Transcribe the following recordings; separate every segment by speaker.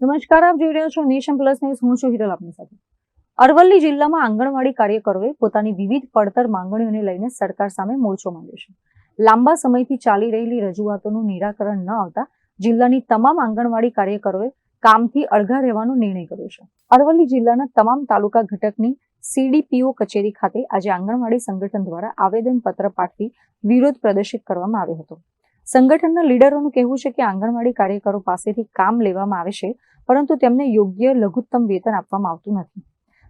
Speaker 1: નમસ્કાર, આપ જોઈ રહ્યા છો નેશન પ્લસ ન્યૂઝ. હું છું હિરલ આપની સાથે. અરવલ્લી જિલ્લામાં આંગણવાડી કાર્યકરોએ પોતાની વિવિધ પડતર માંગણીઓને લઈને સરકાર સામે મોરચો માંડ્યો છે. લાંબા સમયથી ચાલી રહેલી રજૂઆતોનું નિરાકરણ ન આવતા જિલ્લાની તમામ આંગણવાડી કાર્યકરોએ કામથી અળગા રહેવાનો નિર્ણય કર્યો છે. અરવલ્લી જિલ્લાના તમામ તાલુકા ઘટકની CDPO કચેરી ખાતે આજે આંગણવાડી સંગઠન દ્વારા આવેદનપત્ર પાઠવી વિરોધ પ્રદર્શિત કરવામાં આવ્યો હતો. સંગઠનના લીડરોનું કહેવું છે કે આંગણવાડી કાર્યકરો પાસેથી કામ લેવામાં આવે છે, પરંતુ તેમને યોગ્ય લઘુત્તમ વેતન આપવામાં આવતું નથી.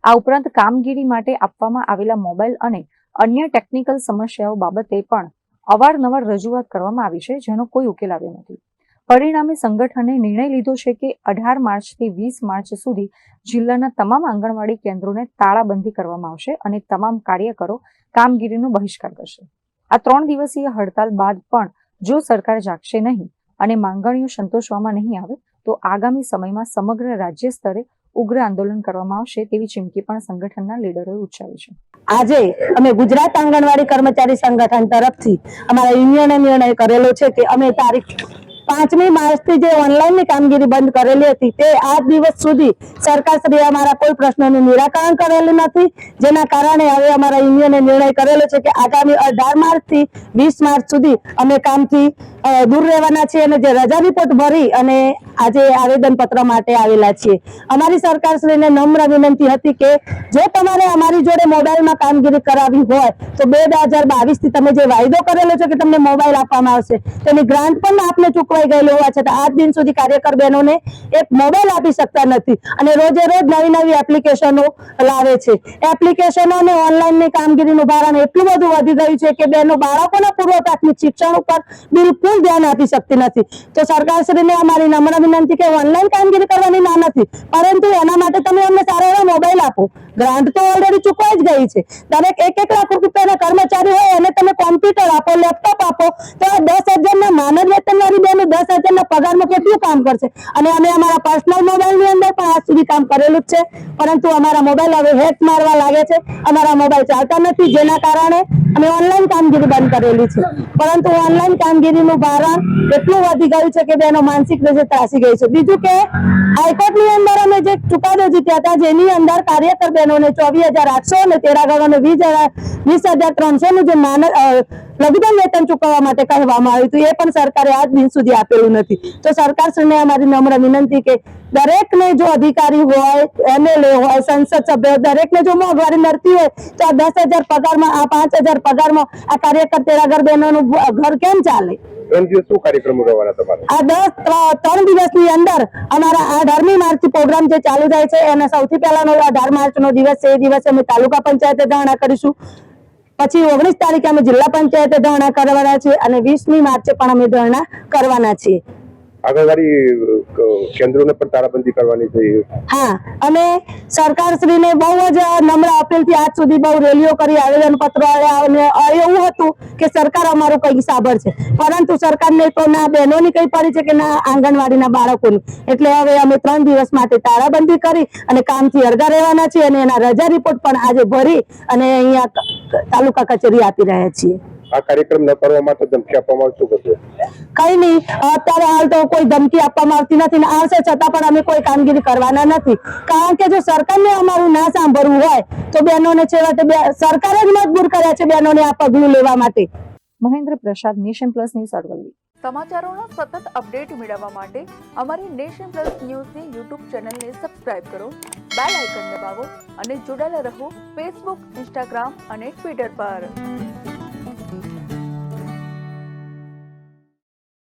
Speaker 1: આ ઉપરાંત કામગીરી માટે આપવામાં આવેલા મોબાઈલ અને અન્ય ટેકનિકલ સમસ્યાઓ બાબતે પણ અવારનવાર રજૂઆત કરવામાં આવી છે, જેનો કોઈ ઉકેલ આવ્યો નથી. પરિણામે સંગઠને નિર્ણય લીધો છે કે 18 માર્ચથી 20 માર્ચ સુધી જિલ્લાના તમામ આંગણવાડી કેન્દ્રોને તાળાબંધી કરવામાં આવશે અને તમામ કાર્યકરો કામગીરીનો બહિષ્કાર કરશે. આ 3 દિવસીય હડતાલ બાદ પણ જો સરકાર જાગશે નહીં અને માંગણીઓ સંતોષવામાં નહીં આવે તો આગામી સમયમાં સમગ્ર રાજ્ય સ્તરે ઉગ્ર આંદોલન કરવામાં આવશે તેવી ચીમકી પણ સંગઠનના લીડરોએ ઉચ્ચારી છે.
Speaker 2: આજે અમે ગુજરાત આંગણવાડી કર્મચારી સંગઠન તરફથી અમારા યુનિયને નિર્ણય કરેલો છે કે અમે તારીખ 5મી માર્ચથી જે ઓનલાઈનની કામગીરી બંધ કરેલી હતી તે આજ દિવસ સુધી સરકારશ્રીએ અમારા કોઈ પ્રશ્નોનું નિરાકરણ કરેલું નથી, જેના કારણે હવે અમારા યુનિયને નિર્ણય કરેલો છે કે આગામી 18 માર્ચથી 20 માર્ચ સુધી અમે કામથી દૂર રહેવાના છીએ અને જે રજા રિપોર્ટ ભરી અને આજે આવેદનપત્ર માટે આવેલા છીએ. અમારી સરકારશ્રીને નમ્ર વિનંતી હતી કે જો તમારે અમારી જોડે મોબાઈલમાં કામગીરી કરાવી હોય તો 2022 થી તમે જે વાયદો કરેલો છે કે તમને મોબાઈલ આપવામાં આવશે તેની ગ્રાન્ટ પણ આપને ચૂકવાઈ ગયેલો હોવા છતાં આજ દિન સુધી કાર્યકર બહેનોને એક મોબાઈલ આપી શકતા નથી અને રોજે રોજ નવી નવી એપ્લિકેશનો લાવે છે. એપ્લિકેશનો અને ઓનલાઈનની કામગીરીનું ભારણ એટલું બધું વધી ગયું છે કે બહેનો બાળકોના પૂર્વ પ્રાથમિક શિક્ષણ ઉપર બિલકુલ ધ્યાન આપી શકતી નથી. તો સરકારશ્રીને અમારી નમ્ર વિનંતી કે ઓનલાઈન કામગીરી કરવાની ના નથી, પરંતુ એના માટે તમે અમને સારા એવા મોબાઈલ આપો. ગ્રાન્ટ તો ઓલરેડી ચૂકવાઈ જ ગઈ છે. દરેક 1 લાખ રૂપિયાના કર્મચારી હોય અને તમે કોમ્પ્યુટર આપો, લેપટોપ આપો તો 10,000 ના માનદ વેતનવાળી બહેનો 10,000 ના પગારમાં કેટલું કામ કરશે? અને અમે અમારા પર્સનલ મોબાઈલની અંદર પણ આજ સુધી કામ કરેલું જ છે, પરંતુ અમારા મોબાઈલ હવે હેક મારવા લાગે છે. અમારા મોબાઈલ ચાલતા નથી, જેના કારણે અમે ઓનલાઈન કામગીરી બંધ કરેલી છે. પરંતુ ઓનલાઈન કામગીરીનું ભારણ એટલું વધી ગયું છે કે બહેનો માનસિક રીતે ત્રાસી ગઈ છે. બીજું કે હાઈકોર્ટની અંદર અમે જે ચુકાદો જીત્યા હતા જેની અંદર કાર્યકર બહેનોને 24,800 અને તેરાગરોને 20,300 નું જે લઘુત્તમ વેતન ચૂકવવા માટે કહેવામાં આવ્યું હતું એ પણ સરકારે આજ દિન સુધી આપેલું નથી. તો સરકારશ્રીને અમારી નમ્ર વિનંતી કે દરેકને જો અધિકારી હોય, MLA હોય, સંસદ સભ્ય દરેકને જો મોંઘવારી નડતી હોય તો આ 10,000 પગારમાં, આ 5,000 પગારમાં આ કાર્યકર તેરાગર બહેનોનું ઘર કેમ ચાલે? આ 3 દિવસની અંદર અમારા 18મી માર્ચથી પ્રોગ્રામ જે ચાલુ થાય છે એના સૌથી પહેલાનો 18 માર્ચનો દિવસ છે. એ દિવસે અમે તાલુકા પંચાયતે ધરણા કરીશું. પછી 19 તારીખે અમે જિલ્લા પંચાયતે ધરણા કરવાના છીએ અને 20મી માર્ચે પણ અમે ધરણા કરવાના છીએ.
Speaker 3: આંગણવાડી કેન્દ્રોને પણ તાળાબંધી કરવાની છે.
Speaker 2: હા, અમે સરકારશ્રીને બહુ જ નમ્ર અપીલથી આજ સુધી બહુ રેલીઓ કરી, આવેદનપત્રો આવ્યા અને એવું હતું કે સરકાર અમારું કંઈક સાંભળશે, પરંતુ સરકારને તો ના બહેનોની કઈ પડી છે કે ના આંગણવાડીના બાળકોની. એટલે હવે અમે 3 દિવસ માટે તાળાબંધી કરી અને કામથી અળગા રહેવાના છીએ અને એના રજા રિપોર્ટ પણ આજે ભરી અને અહીંયા તાલુકા કચેરી આપી રહ્યા છીએ.
Speaker 3: આ કાર્યક્રમ ન કરવા માટે ધમકી આપવામાં આવશે?
Speaker 2: કઈ નહીં, અત્યારે હાલ તો કોઈ ધમકી આપવામાં આવતી નથી ને આવશે છતાં પણ અમે કોઈ કામગીરી કરવાના નથી, કારણ કે જો સરકારને અમારું ના સાંભળવું હોય તો બહેનોને છેવટે સરકારે જ મજબૂર કર્યા છે બહેનોને આ પગલું લેવા માટે.
Speaker 1: મહેન્દ્ર પ્રસાદ, નેશન પ્લસ ન્યૂઝ, અરવલ્લી.
Speaker 4: સમાચારોનો સતત અપડેટ મેળવવા માટે અમારી નેશન પ્લસ ન્યૂઝની YouTube ચેનલને સબસ્ક્રાઇબ કરો, બેલ આઇકન દબાવો અને જોડાયેલા રહો Facebook, Instagram અને Twitter પર.